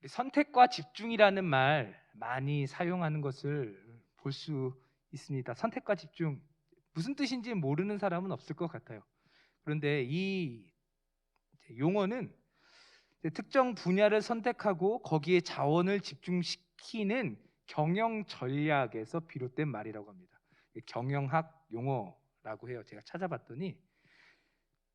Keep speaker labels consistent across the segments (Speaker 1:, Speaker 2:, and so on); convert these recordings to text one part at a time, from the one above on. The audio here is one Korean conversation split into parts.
Speaker 1: 선택과 집중이라는 말 많이 사용하는 것을 볼 수 있습니다. 선택과 집중 무슨 뜻인지 모르는 사람은 없을 것 같아요. 그런데 이 용어는 특정 분야를 선택하고 거기에 자원을 집중시키는 경영 전략에서 비롯된 말이라고 합니다. 경영학 용어라고 해요. 제가 찾아봤더니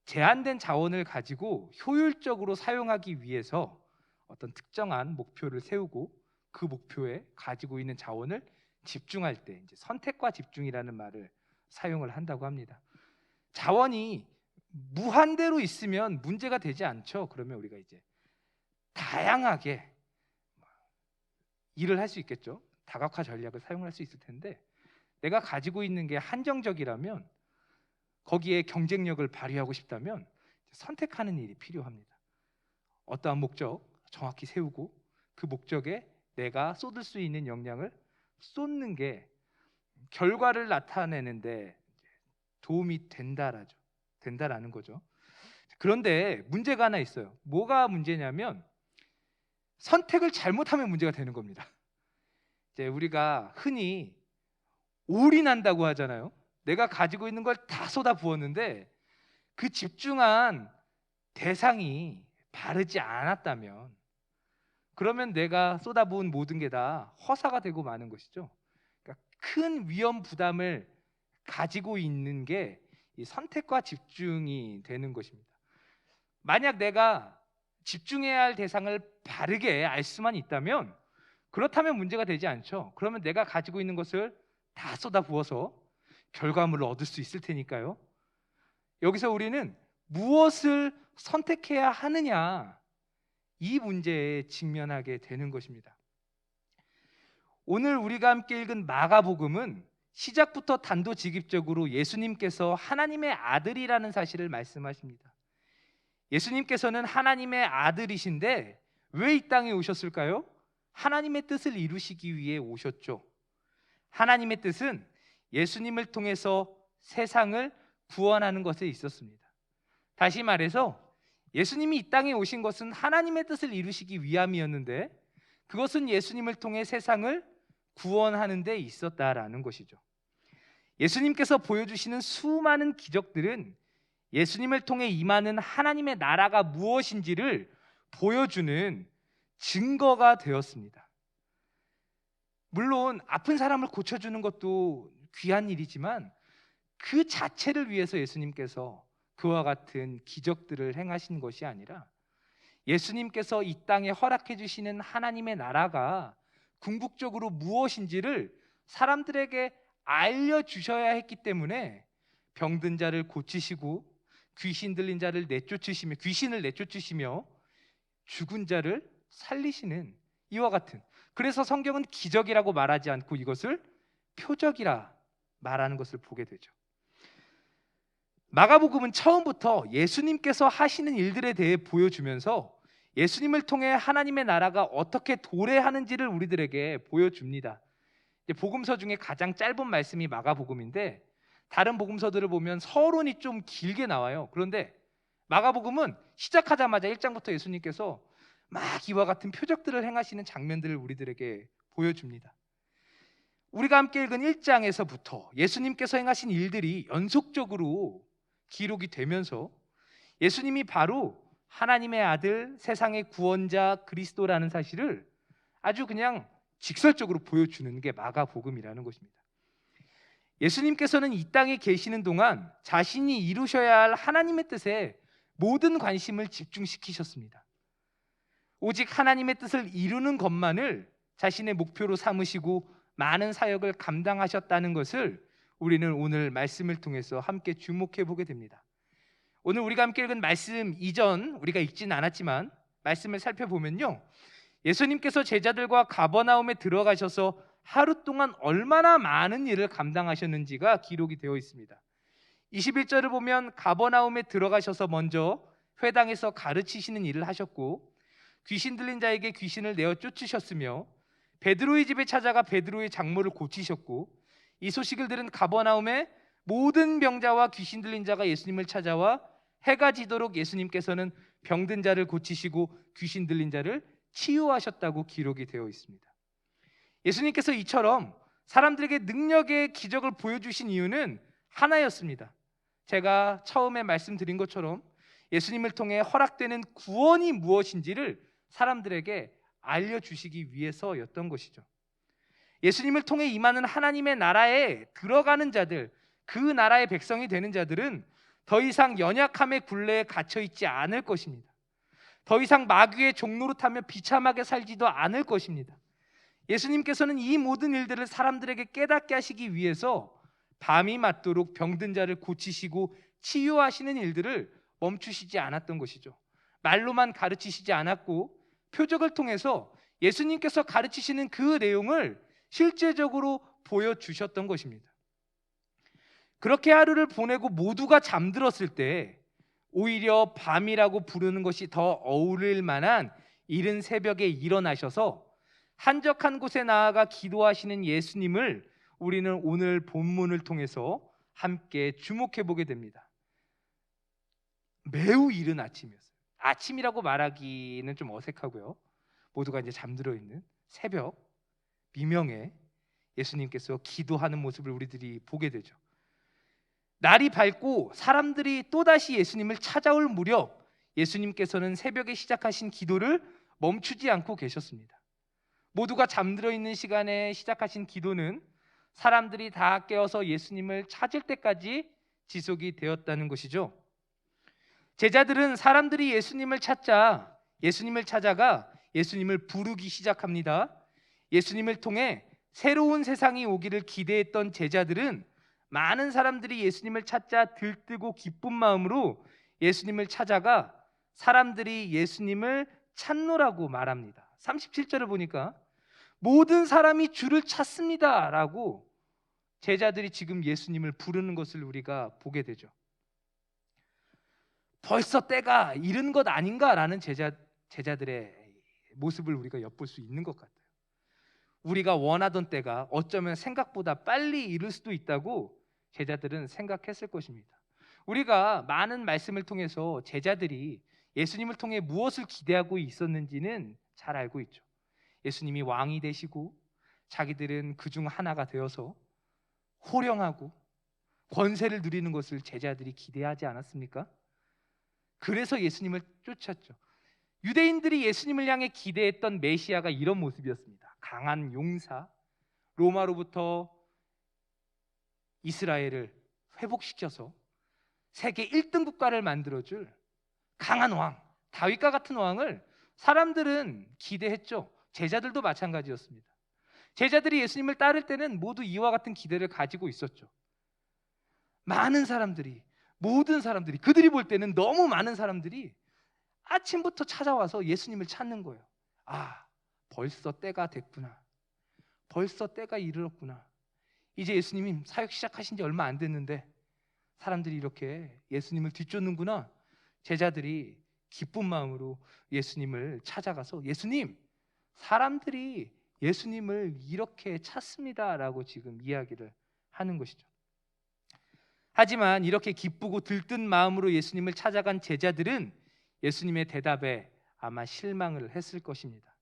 Speaker 1: 제한된 자원을 가지고 효율적으로 사용하기 위해서 어떤 특정한 목표를 세우고 그 목표에 가지고 있는 자원을 집중할 때 이제 선택과 집중이라는 말을 사용을 한다고 합니다. 자원이 무한대로 있으면 문제가 되지 않죠. 그러면 우리가 이제 다양하게 일을 할 수 있겠죠. 다각화 전략을 사용할 수 있을 텐데 내가 가지고 있는 게 한정적이라면 거기에 경쟁력을 발휘하고 싶다면 선택하는 일이 필요합니다. 어떠한 목적 정확히 세우고 그 목적에 내가 쏟을 수 있는 역량을 쏟는 게 결과를 나타내는데 도움이 된다라는 거죠. 그런데 문제가 하나 있어요. 뭐가 문제냐면 선택을 잘못하면 문제가 되는 겁니다. 이제 우리가 흔히 올인한다고 하잖아요. 내가 가지고 있는 걸 다 쏟아 부었는데 그 집중한 대상이 바르지 않았다면 그러면 내가 쏟아부은 모든 게 다 허사가 되고 마는 것이죠. 그러니까 큰 위험 부담을 가지고 있는 게 이 선택과 집중이 되는 것입니다. 만약 내가 집중해야 할 대상을 바르게 알 수만 있다면 그렇다면 문제가 되지 않죠. 그러면 내가 가지고 있는 것을 다 쏟아부어서 결과물을 얻을 수 있을 테니까요. 여기서 우리는 무엇을 선택해야 하느냐 이 문제에 직면하게 되는 것입니다. 오늘 우리가 함께 읽은 마가복음은 시작부터 단도직입적으로 예수님께서 하나님의 아들이라는 사실을 말씀하십니다. 예수님께서는 하나님의 아들이신데 왜 이 땅에 오셨을까요? 하나님의 뜻을 이루시기 위해 오셨죠. 하나님의 뜻은 예수님을 통해서 세상을 구원하는 것에 있었습니다. 다시 말해서 예수님이 이 땅에 오신 것은 하나님의 뜻을 이루시기 위함이었는데 그것은 예수님을 통해 세상을 구원하는 데 있었다라는 것이죠. 예수님께서 보여주시는 수많은 기적들은 예수님을 통해 임하는 하나님의 나라가 무엇인지를 보여주는 증거가 되었습니다. 물론 아픈 사람을 고쳐주는 것도 귀한 일이지만 그 자체를 위해서 예수님께서 그와 같은 기적들을 행하신 것이 아니라 예수님께서 이 땅에 허락해 주시는 하나님의 나라가 궁극적으로 무엇인지를 사람들에게 알려주셔야 했기 때문에 병든 자를 고치시고 귀신 들린 자를 내쫓으시며 귀신을 내쫓으시며 죽은 자를 살리시는 이와 같은, 그래서 성경은 기적이라고 말하지 않고 이것을 표적이라 말하는 것을 보게 되죠. 마가복음은 처음부터 예수님께서 하시는 일들에 대해 보여주면서 예수님을 통해 하나님의 나라가 어떻게 도래하는지를 우리들에게 보여줍니다. 복음서 중에 가장 짧은 말씀이 마가복음인데 다른 복음서들을 보면 서론이 좀 길게 나와요. 그런데 마가복음은 시작하자마자 1장부터 예수님께서 막 이와 같은 표적들을 행하시는 장면들을 우리들에게 보여줍니다. 우리가 함께 읽은 1장에서부터 예수님께서 행하신 일들이 연속적으로 기록이 되면서 예수님이 바로 하나님의 아들, 세상의 구원자 그리스도라는 사실을 아주 그냥 직설적으로 보여주는 게 마가복음이라는 것입니다. 예수님께서는 이 땅에 계시는 동안 자신이 이루셔야 할 하나님의 뜻에 모든 관심을 집중시키셨습니다. 오직 하나님의 뜻을 이루는 것만을 자신의 목표로 삼으시고 많은 사역을 감당하셨다는 것을 우리는 오늘 말씀을 통해서 함께 주목해 보게 됩니다. 오늘 우리가 함께 읽은 말씀 이전 우리가 읽지는 않았지만 말씀을 살펴보면요, 예수님께서 제자들과 가버나움에 들어가셔서 하루 동안 얼마나 많은 일을 감당하셨는지가 기록이 되어 있습니다. 21절을 보면 가버나움에 들어가셔서 먼저 회당에서 가르치시는 일을 하셨고 귀신 들린 자에게 귀신을 내어 쫓으셨으며 베드로의 집에 찾아가 베드로의 장모를 고치셨고 이 소식을 들은 가버나움에 모든 병자와 귀신 들린 자가 예수님을 찾아와 해가 지도록 예수님께서는 병든 자를 고치시고 귀신 들린 자를 치유하셨다고 기록이 되어 있습니다. 예수님께서 이처럼 사람들에게 능력의 기적을 보여주신 이유는 하나였습니다. 제가 처음에 말씀드린 것처럼 예수님을 통해 허락되는 구원이 무엇인지를 사람들에게 알려주시기 위해서였던 것이죠. 예수님을 통해 임하는 하나님의 나라에 들어가는 자들, 그 나라의 백성이 되는 자들은 더 이상 연약함의 굴레에 갇혀 있지 않을 것입니다. 더 이상 마귀의 종로로 타며 비참하게 살지도 않을 것입니다. 예수님께서는 이 모든 일들을 사람들에게 깨닫게 하시기 위해서 밤이 맞도록 병든 자를 고치시고 치유하시는 일들을 멈추시지 않았던 것이죠. 말로만 가르치시지 않았고 표적을 통해서 예수님께서 가르치시는 그 내용을 실제적으로 보여주셨던 것입니다. 그렇게 하루를 보내고 모두가 잠들었을 때 오히려 밤이라고 부르는 것이 더 어울릴 만한 이른 새벽에 일어나셔서 한적한 곳에 나아가 기도하시는 예수님을 우리는 오늘 본문을 통해서 함께 주목해 보게 됩니다. 매우 이른 아침이었어요. 아침이라고 말하기는 좀 어색하고요. 모두가 이제 잠들어 있는 새벽, 미명에 예수님께서 기도하는 모습을 우리들이 보게 되죠. 날이 밝고 사람들이 또다시 예수님을 찾아올 무렵 예수님께서는 새벽에 시작하신 기도를 멈추지 않고 계셨습니다. 모두가 잠들어 있는 시간에 시작하신 기도는 사람들이 다 깨어서 예수님을 찾을 때까지 지속이 되었다는 것이죠. 제자들은 사람들이 예수님을 찾아가 예수님을 부르기 시작합니다. 예수님을 통해 새로운 세상이 오기를 기대했던 제자들은 많은 사람들이 예수님을 찾자 들뜨고 기쁜 마음으로 예수님을 찾아가 사람들이 예수님을 찾노라고 말합니다. 37절을 보니까 모든 사람이 주를 찾습니다 라고 제자들이 지금 예수님을 부르는 것을 우리가 보게 되죠. 벌써 때가 이른 것 아닌가라는 제자들의 모습을 우리가 엿볼 수 있는 것 같아요. 우리가 원하던 때가 어쩌면 생각보다 빨리 이를 수도 있다고 제자들은 생각했을 것입니다. 우리가 많은 말씀을 통해서 제자들이 예수님을 통해 무엇을 기대하고 있었는지는 잘 알고 있죠. 예수님이 왕이 되시고 자기들은 그중 하나가 되어서 호령하고 권세를 누리는 것을 제자들이 기대하지 않았습니까? 그래서 예수님을 쫓았죠. 유대인들이 예수님을 향해 기대했던 메시아가 이런 모습이었습니다. 강한 용사, 로마로부터 이스라엘을 회복시켜서 세계 1등 국가를 만들어줄 강한 왕, 다윗과 같은 왕을 사람들은 기대했죠. 제자들도 마찬가지였습니다. 제자들이 예수님을 따를 때는 모두 이와 같은 기대를 가지고 있었죠. 많은 사람들이, 모든 사람들이, 그들이 볼 때는 너무 많은 사람들이 아침부터 찾아와서 예수님을 찾는 거예요. 아, 벌써 때가 됐구나. 벌써 때가 이르렀구나. 이제 예수님이 사역 시작하신 지 얼마 안 됐는데 사람들이 이렇게 예수님을 뒤쫓는구나. 제자들이 기쁜 마음으로 예수님을 찾아가서 예수님, 사람들이 예수님을 이렇게 찾습니다라고 지금 이야기를 하는 것이죠. 하지만 이렇게 기쁘고 들뜬 마음으로 예수님을 찾아간 제자들은 예수님의 대답에 아마 실망을 했을 것입니다.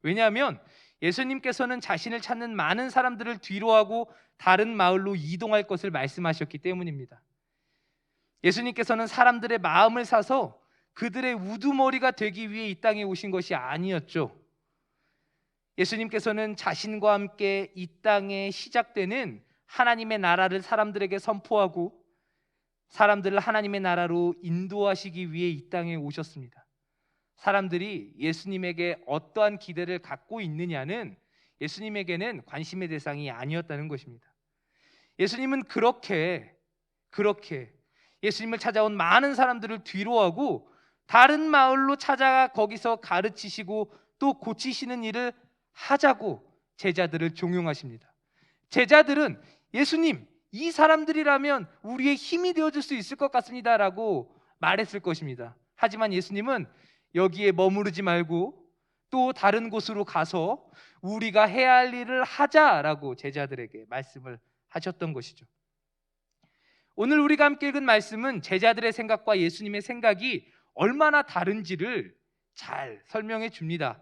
Speaker 1: 왜냐하면 예수님께서는 자신을 찾는 많은 사람들을 뒤로하고 다른 마을로 이동할 것을 말씀하셨기 때문입니다. 예수님께서는 사람들의 마음을 사서 그들의 우두머리가 되기 위해 이 땅에 오신 것이 아니었죠. 예수님께서는 자신과 함께 이 땅에 시작되는 하나님의 나라를 사람들에게 선포하고 사람들을 하나님의 나라로 인도하시기 위해 이 땅에 오셨습니다. 사람들이 예수님에게 어떠한 기대를 갖고 있느냐는 예수님에게는 관심의 대상이 아니었다는 것입니다. 예수님은 그렇게 예수님을 찾아온 많은 사람들을 뒤로하고 다른 마을로 찾아가 거기서 가르치시고 또 고치시는 일을 하자고 제자들을 종용하십니다. 제자들은 예수님, 이 사람들이라면 우리의 힘이 되어줄 수 있을 것 같습니다 라고 말했을 것입니다. 하지만 예수님은 여기에 머무르지 말고 또 다른 곳으로 가서 우리가 해야 할 일을 하자라고 제자들에게 말씀을 하셨던 것이죠. 오늘 우리가 함께 읽은 말씀은 제자들의 생각과 예수님의 생각이 얼마나 다른지를 잘 설명해 줍니다.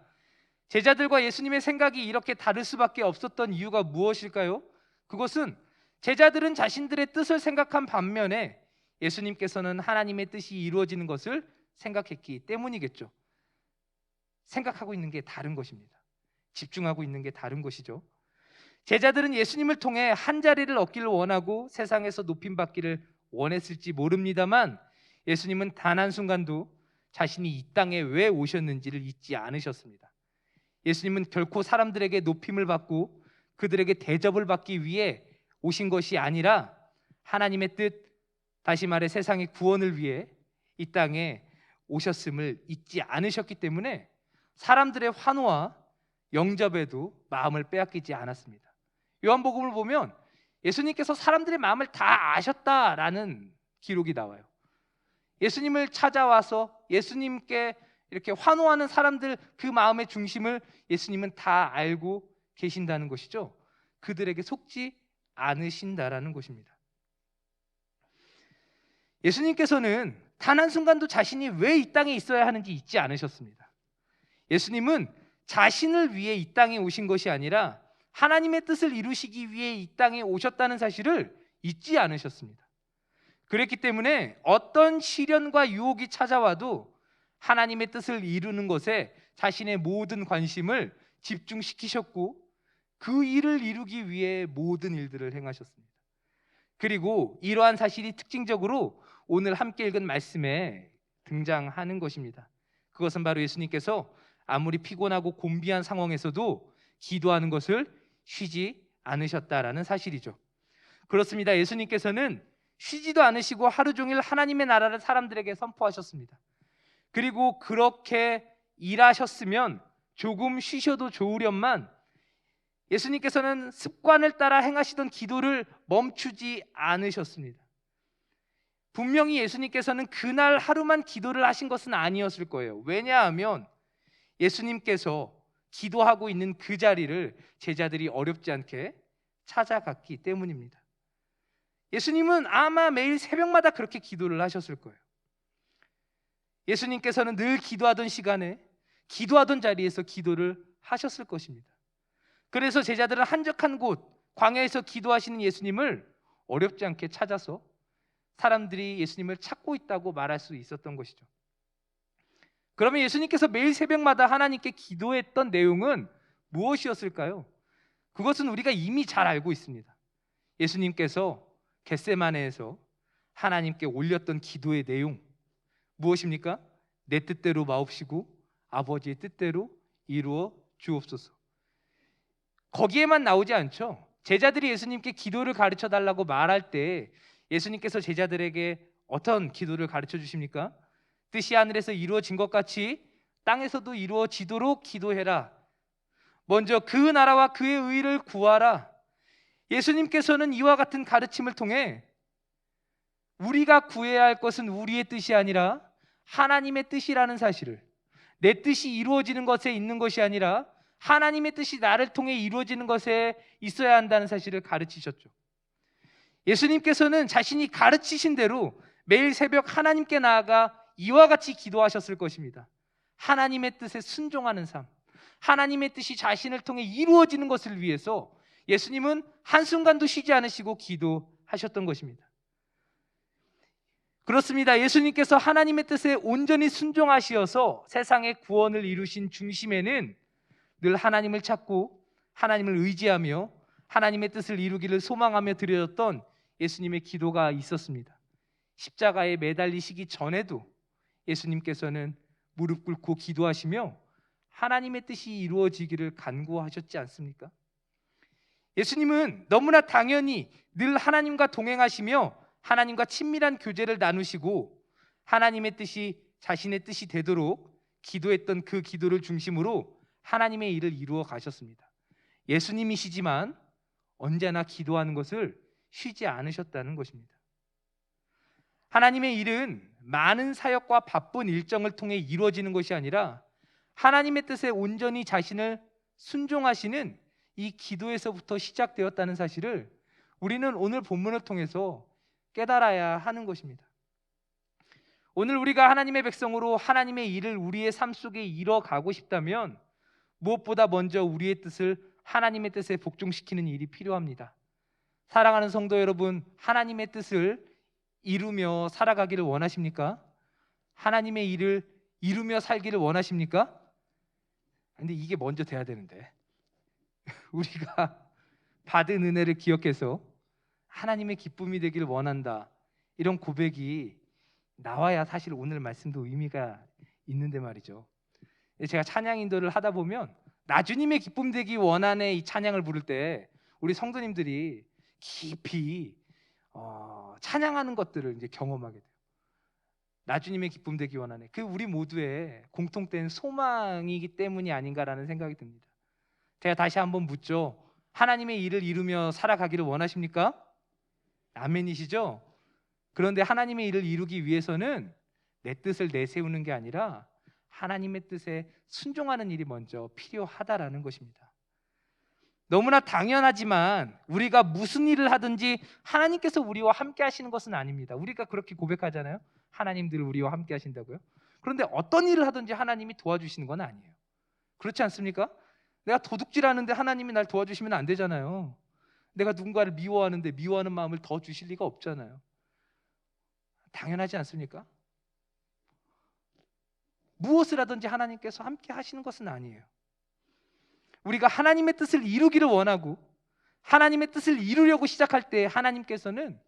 Speaker 1: 제자들과 예수님의 생각이 이렇게 다를 수밖에 없었던 이유가 무엇일까요? 그것은 제자들은 자신들의 뜻을 생각한 반면에 예수님께서는 하나님의 뜻이 이루어지는 것을 생각했기 때문이겠죠. 생각하고 있는 게 다른 것입니다. 집중하고 있는 게 다른 것이죠. 제자들은 예수님을 통해 한 자리를 얻기를 원하고 세상에서 높임받기를 원했을지 모릅니다만 예수님은 단 한순간도 자신이 이 땅에 왜 오셨는지를 잊지 않으셨습니다. 예수님은 결코 사람들에게 높임을 받고 그들에게 대접을 받기 위해 오신 것이 아니라 하나님의 뜻, 다시 말해 세상의 구원을 위해 이 땅에 오셨음을 잊지 않으셨기 때문에 사람들의 환호와 영접에도 마음을 빼앗기지 않았습니다. 요한복음을 보면 예수님께서 사람들의 마음을 다 아셨다라는 기록이 나와요. 예수님을 찾아와서 예수님께 이렇게 환호하는 사람들 그 마음의 중심을 예수님은 다 알고 계신다는 것이죠. 그들에게 속지 않으신다라는 것입니다. 예수님께서는 단 한순간도 자신이 왜 이 땅에 있어야 하는지 잊지 않으셨습니다. 예수님은 자신을 위해 이 땅에 오신 것이 아니라 하나님의 뜻을 이루시기 위해 이 땅에 오셨다는 사실을 잊지 않으셨습니다. 그랬기 때문에 어떤 시련과 유혹이 찾아와도 하나님의 뜻을 이루는 것에 자신의 모든 관심을 집중시키셨고 그 일을 이루기 위해 모든 일들을 행하셨습니다. 그리고 이러한 사실이 특징적으로 오늘 함께 읽은 말씀에 등장하는 것입니다. 그것은 바로 예수님께서 아무리 피곤하고 곤비한 상황에서도 기도하는 것을 쉬지 않으셨다라는 사실이죠. 그렇습니다. 예수님께서는 쉬지도 않으시고 하루 종일 하나님의 나라를 사람들에게 선포하셨습니다. 그리고 그렇게 일하셨으면 조금 쉬셔도 좋으련만 예수님께서는 습관을 따라 행하시던 기도를 멈추지 않으셨습니다. 분명히 예수님께서는 그날 하루만 기도를 하신 것은 아니었을 거예요. 왜냐하면 예수님께서 기도하고 있는 그 자리를 제자들이 어렵지 않게 찾아갔기 때문입니다. 예수님은 아마 매일 새벽마다 그렇게 기도를 하셨을 거예요. 예수님께서는 늘 기도하던 시간에 기도하던 자리에서 기도를 하셨을 것입니다. 그래서 제자들은 한적한 곳 광야에서 기도하시는 예수님을 어렵지 않게 찾아서 사람들이 예수님을 찾고 있다고 말할 수 있었던 것이죠. 그러면 예수님께서 매일 새벽마다 하나님께 기도했던 내용은 무엇이었을까요? 그것은 우리가 이미 잘 알고 있습니다. 예수님께서 겟세마네에서 하나님께 올렸던 기도의 내용 무엇입니까? 내 뜻대로 마옵시고 아버지의 뜻대로 이루어 주옵소서. 거기에만 나오지 않죠. 제자들이 예수님께 기도를 가르쳐 달라고 말할 때 예수님께서 제자들에게 어떤 기도를 가르쳐 주십니까? 뜻이 하늘에서 이루어진 것 같이 땅에서도 이루어지도록 기도해라. 먼저 그 나라와 그의 의를 구하라. 예수님께서는 이와 같은 가르침을 통해 우리가 구해야 할 것은 우리의 뜻이 아니라 하나님의 뜻이라는 사실을, 내 뜻이 이루어지는 것에 있는 것이 아니라 하나님의 뜻이 나를 통해 이루어지는 것에 있어야 한다는 사실을 가르치셨죠. 예수님께서는 자신이 가르치신 대로 매일 새벽 하나님께 나아가 이와 같이 기도하셨을 것입니다. 하나님의 뜻에 순종하는 삶, 하나님의 뜻이 자신을 통해 이루어지는 것을 위해서 예수님은 한순간도 쉬지 않으시고 기도하셨던 것입니다. 그렇습니다. 예수님께서 하나님의 뜻에 온전히 순종하시어서 세상의 구원을 이루신 중심에는 늘 하나님을 찾고 하나님을 의지하며 하나님의 뜻을 이루기를 소망하며 드려졌던 예수님의 기도가 있었습니다. 십자가에 매달리시기 전에도 예수님께서는 무릎 꿇고 기도하시며 하나님의 뜻이 이루어지기를 간구하셨지 않습니까? 예수님은 너무나 당연히 늘 하나님과 동행하시며 하나님과 친밀한 교제를 나누시고 하나님의 뜻이 자신의 뜻이 되도록 기도했던 그 기도를 중심으로 하나님의 일을 이루어 가셨습니다. 예수님이시지만 언제나 기도하는 것을 쉬지 않으셨다는 것입니다. 하나님의 일은 많은 사역과 바쁜 일정을 통해 이루어지는 것이 아니라 하나님의 뜻에 온전히 자신을 순종하시는 이 기도에서부터 시작되었다는 사실을 우리는 오늘 본문을 통해서 깨달아야 하는 것입니다. 오늘 우리가 하나님의 백성으로 하나님의 일을 우리의 삶 속에 이뤄가고 싶다면 무엇보다 먼저 우리의 뜻을 하나님의 뜻에 복종시키는 일이 필요합니다. 사랑하는 성도 여러분, 하나님의 뜻을 이루며 살아가기를 원하십니까? 하나님의 일을 이루며 살기를 원하십니까? 근데 이게 먼저 돼야 되는데 우리가 받은 은혜를 기억해서 하나님의 기쁨이 되기를 원한다, 이런 고백이 나와야 사실 오늘 말씀도 의미가 있는데 말이죠. 제가 찬양 인도를 하다 보면 나 주님의 기쁨 되기 원하네, 이 찬양을 부를 때 우리 성도님들이 깊이 찬양하는 것들을 이제 경험하게 돼요. 나 주님의 기쁨 되기 원하네, 그 우리 모두의 공통된 소망이기 때문이 아닌가라는 생각이 듭니다. 제가 다시 한번 묻죠. 하나님의 일을 이루며 살아가기를 원하십니까? 아멘이시죠? 그런데 하나님의 일을 이루기 위해서는 내 뜻을 내세우는 게 아니라 하나님의 뜻에 순종하는 일이 먼저 필요하다라는 것입니다. 너무나 당연하지만 우리가 무슨 일을 하든지 하나님께서 우리와 함께 하시는 것은 아닙니다. 우리가 그렇게 고백하잖아요. 하나님들 우리와 함께 하신다고요. 그런데 어떤 일을 하든지 하나님이 도와주시는 건 아니에요. 그렇지 않습니까? 내가 도둑질하는데 하나님이 날 도와주시면 안 되잖아요. 내가 누군가를 미워하는데 미워하는 마음을 더 주실 리가 없잖아요. 당연하지 않습니까? 무엇을 하든지 하나님께서 함께 하시는 것은 아니에요. 우리가 하나님의 뜻을 이루기를 원하고 하나님의 뜻을 이루려고 시작할 때 하나님께서는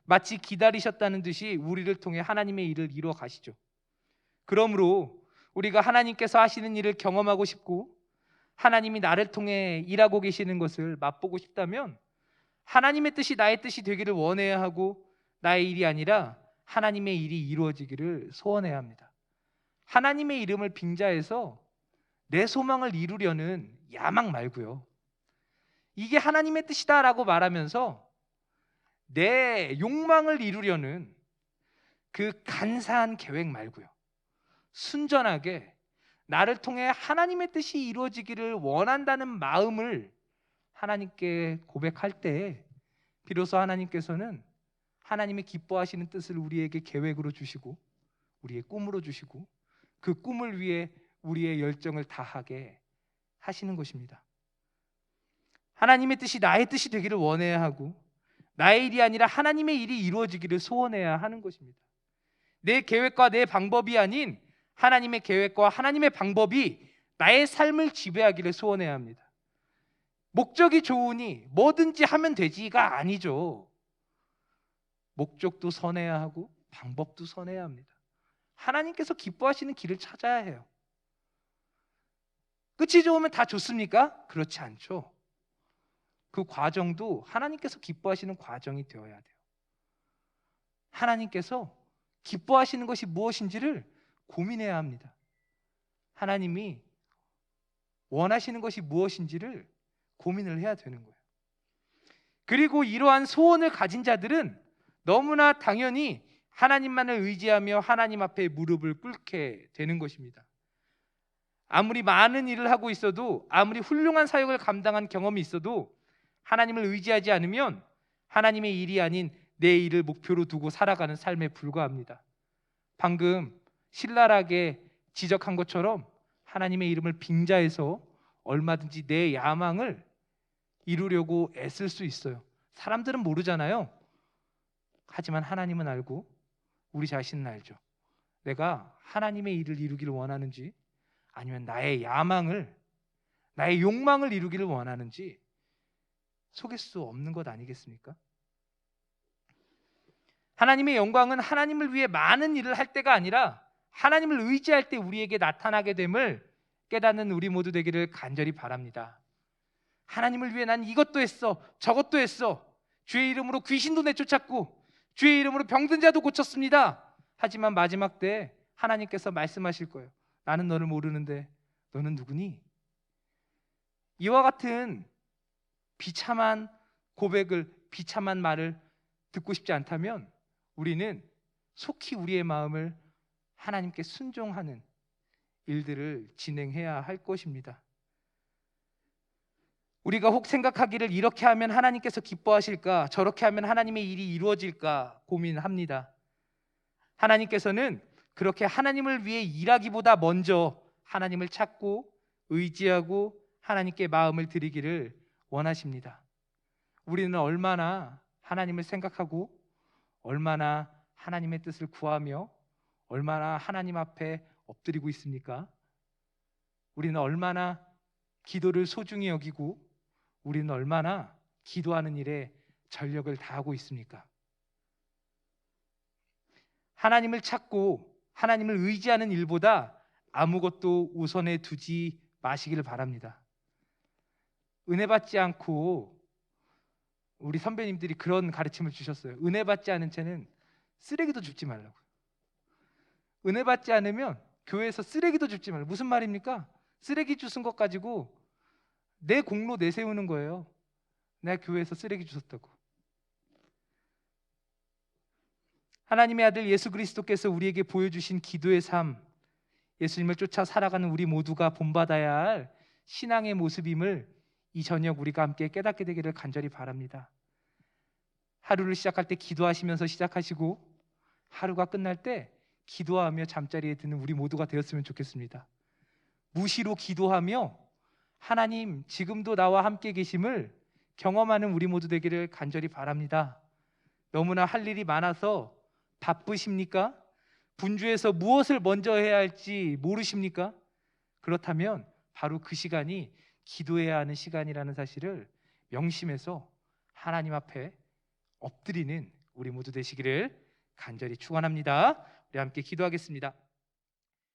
Speaker 1: 마치 기다리셨다는 듯이 우리를 통해 하나님의 일을 이루어 가시죠. 그러므로 우리가 하나님께서 하시는 일을 경험하고 싶고 하나님이 나를 통해 일하고 계시는 것을 맛보고 싶다면 하나님의 뜻이 나의 뜻이 되기를 원해야 하고 나의 일이 아니라 하나님의 일이 이루어지기를 소원해야 합니다. 하나님의 이름을 빙자해서 내 소망을 이루려는 야망 말고요, 이게 하나님의 뜻이다라고 말하면서 내 욕망을 이루려는 그 간사한 계획 말고요, 순전하게 나를 통해 하나님의 뜻이 이루어지기를 원한다는 마음을 하나님께 고백할 때 비로소 하나님께서는 하나님의 기뻐하시는 뜻을 우리에게 계획으로 주시고 우리의 꿈으로 주시고 그 꿈을 위해 우리의 열정을 다하게 하시는 것입니다. 하나님의 뜻이 나의 뜻이 되기를 원해야 하고 나의 일이 아니라 하나님의 일이 이루어지기를 소원해야 하는 것입니다. 내 계획과 내 방법이 아닌 하나님의 계획과 하나님의 방법이 나의 삶을 지배하기를 소원해야 합니다. 목적이 좋으니 뭐든지 하면 되지가 아니죠. 목적도 선해야 하고 방법도 선해야 합니다. 하나님께서 기뻐하시는 길을 찾아야 해요. 끝이 좋으면 다 좋습니까? 그렇지 않죠. 그 과정도 하나님께서 기뻐하시는 과정이 되어야 돼요. 하나님께서 기뻐하시는 것이 무엇인지를 고민해야 합니다. 하나님이 원하시는 것이 무엇인지를 고민을 해야 되는 거예요. 그리고 이러한 소원을 가진 자들은 너무나 당연히 하나님만을 의지하며 하나님 앞에 무릎을 꿇게 되는 것입니다. 아무리 많은 일을 하고 있어도 아무리 훌륭한 사역을 감당한 경험이 있어도 하나님을 의지하지 않으면 하나님의 일이 아닌 내 일을 목표로 두고 살아가는 삶에 불과합니다. 방금 신랄하게 지적한 것처럼 하나님의 이름을 빙자해서 얼마든지 내 야망을 이루려고 애쓸 수 있어요. 사람들은 모르잖아요. 하지만 하나님은 알고 우리 자신은 알죠. 내가 하나님의 일을 이루기를 원하는지 아니면 나의 야망을, 나의 욕망을 이루기를 원하는지 속일 수 없는 것 아니겠습니까? 하나님의 영광은 하나님을 위해 많은 일을 할 때가 아니라 하나님을 의지할 때 우리에게 나타나게 됨을 깨닫는 우리 모두 되기를 간절히 바랍니다. 하나님을 위해 난 이것도 했어, 저것도 했어. 주의 이름으로 귀신도 내쫓았고 주의 이름으로 병든 자도 고쳤습니다. 하지만 마지막 때 하나님께서 말씀하실 거예요. 나는 너를 모르는데 너는 누구니? 이와 같은 비참한 고백을, 비참한 말을 듣고 싶지 않다면 우리는 속히 우리의 마음을 하나님께 순종하는 일들을 진행해야 할 것입니다. 우리가 혹 생각하기를 이렇게 하면 하나님께서 기뻐하실까, 저렇게 하면 하나님의 일이 이루어질까 고민합니다. 하나님께서는 그렇게 하나님을 위해 일하기보다 먼저 하나님을 찾고 의지하고 하나님께 마음을 드리기를 원하십니다. 우리는 얼마나 하나님을 생각하고 얼마나 하나님의 뜻을 구하며 얼마나 하나님 앞에 엎드리고 있습니까? 우리는 얼마나 기도를 소중히 여기고 우리는 얼마나 기도하는 일에 전력을 다하고 있습니까? 하나님을 찾고 하나님을 의지하는 일보다 아무것도 우선에 두지 마시기를 바랍니다. 은혜 받지 않고 우리 선배님들이 그런 가르침을 주셨어요. 은혜 받지 않은 채는 쓰레기도 줍지 말라고. 은혜 받지 않으면 교회에서 쓰레기도 줍지 말라고. 무슨 말입니까? 쓰레기 주신 것 가지고 내 공로 내세우는 거예요. 내가 교회에서 쓰레기 주셨다고. 하나님의 아들 예수 그리스도께서 우리에게 보여주신 기도의 삶, 예수님을 쫓아 살아가는 우리 모두가 본받아야 할 신앙의 모습임을 이 저녁 우리가 함께 깨닫게 되기를 간절히 바랍니다. 하루를 시작할 때 기도하시면서 시작하시고 하루가 끝날 때 기도하며 잠자리에 드는 우리 모두가 되었으면 좋겠습니다. 무시로 기도하며 하나님 지금도 나와 함께 계심을 경험하는 우리 모두 되기를 간절히 바랍니다. 너무나 할 일이 많아서 바쁘십니까? 분주해서 무엇을 먼저 해야 할지 모르십니까? 그렇다면 바로 그 시간이 기도해야 하는 시간이라는 사실을 명심해서 하나님 앞에 엎드리는 우리 모두 되시기를 간절히 축원합니다. 우리 함께 기도하겠습니다.